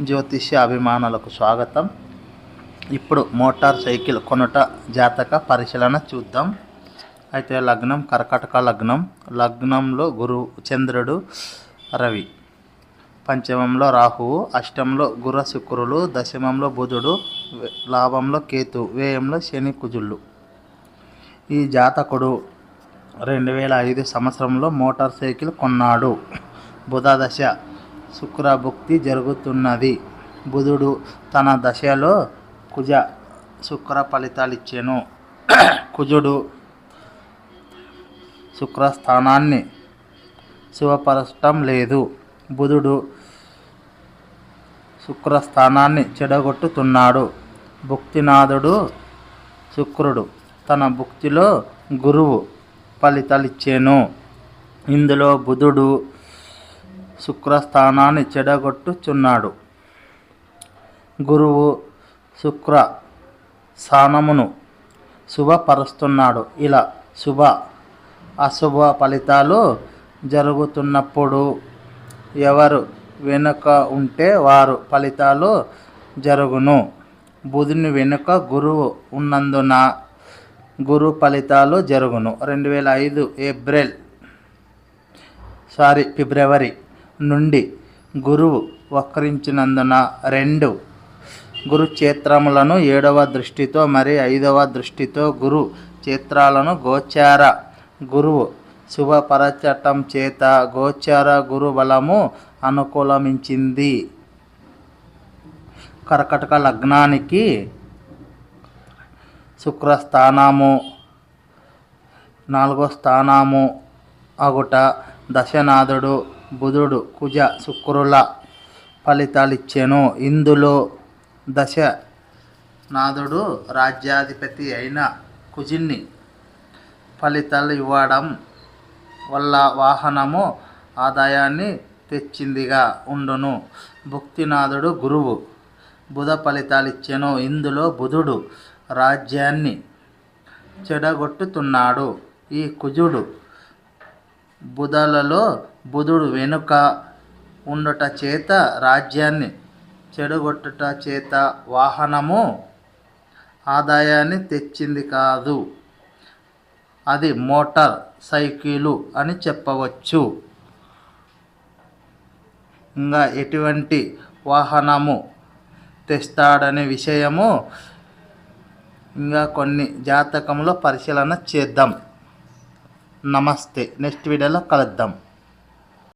జ్యోతిష్య అభిమానులకు స్వాగతం. ఇప్పుడు మోటార్ సైకిల్ కొనుట జాతక పరిశీలన చూద్దాం. అయితే లగ్నం కర్కాటక లగ్నం. లగ్నంలో గురు చంద్రుడు రవి, పంచమంలో రాహువు, అష్టంలో గుర శుక్రులు, దశమంలో బుధుడు, లాభంలో కేతు, వ్యయంలో శని కుజుళ్ళు. ఈ జాతకుడు 2005 సంవత్సరంలో మోటార్ సైకిల్ కొన్నాడు. బుధ దశ శుక్రభుక్తి జరుగుతున్నది. బుధుడు తన దశలో కుజ శుక్ర ఫలితాలు ఇచ్చాను. కుజుడు శుక్రస్థానాన్ని శుభపరచటం లేదు. బుధుడు శుక్రస్థానాన్ని చెడగొట్టుతున్నాడు. భుక్తినాథుడు శుక్రుడు తన భుక్తిలో గురువు ఫలితాలు ఇచ్చాను. ఇందులో బుధుడు శుక్రస్థానాన్ని చెడగొట్టుచున్నాడు. గురువు శుక్ర స్థానమును శుభపరుస్తున్నాడు. ఇలా శుభ అశుభ ఫలితాలు జరుగుతున్నప్పుడు ఎవరు వెనుక ఉంటే వారు ఫలితాలు జరుగును. బుధుని వెనుక గురువు ఉన్నందున గురు ఫలితాలు జరుగును. 2005 ఫిబ్రవరి నుండి గురువు వక్రించినందున 2 గురుక్షేత్రములను 7వ దృష్టితో మరి 5వ దృష్టితో గురు క్షేత్రాలను గోచార గురువు శుభపరచటం చేత గోచార గురు బలము అనుకూలమించింది. కర్కటక లగ్నానికి శుక్రస్థానము 4వ స్థానము అగుట, దశనాథుడు బుధుడు కుజ శుక్రుల ఫలితాలు ఇచ్చాను. ఇందులో దశనాథుడు రాజ్యాధిపతి అయిన కుజుని ఫలితాలు ఇవ్వడం వల్ల వాహనము ఆదాయాన్ని తెచ్చిందిగా ఉండును. భుక్తినాథుడు గురువు బుధ ఫలితాలు ఇచ్చాను. ఇందులో బుధుడు రాజ్యాన్ని చెడగొట్టుతున్నాడు. ఈ కుజుడు బుధలలో బుధుడు వెనుక ఉండుట చేత రాజ్యాన్ని చెడగొట్టుట చేత వాహనము ఆదాయాన్ని తెచ్చింది కాదు, అది మోటార్ సైకిలు అని చెప్పవచ్చు. ఇంకా ఎటువంటి వాహనము తెస్తాడనే విషయము ఇంకా కొన్ని జాతకంలో పరిశీలన చేద్దాం. నమస్తే. నెక్స్ట్ వీడియోలో కలుద్దాం.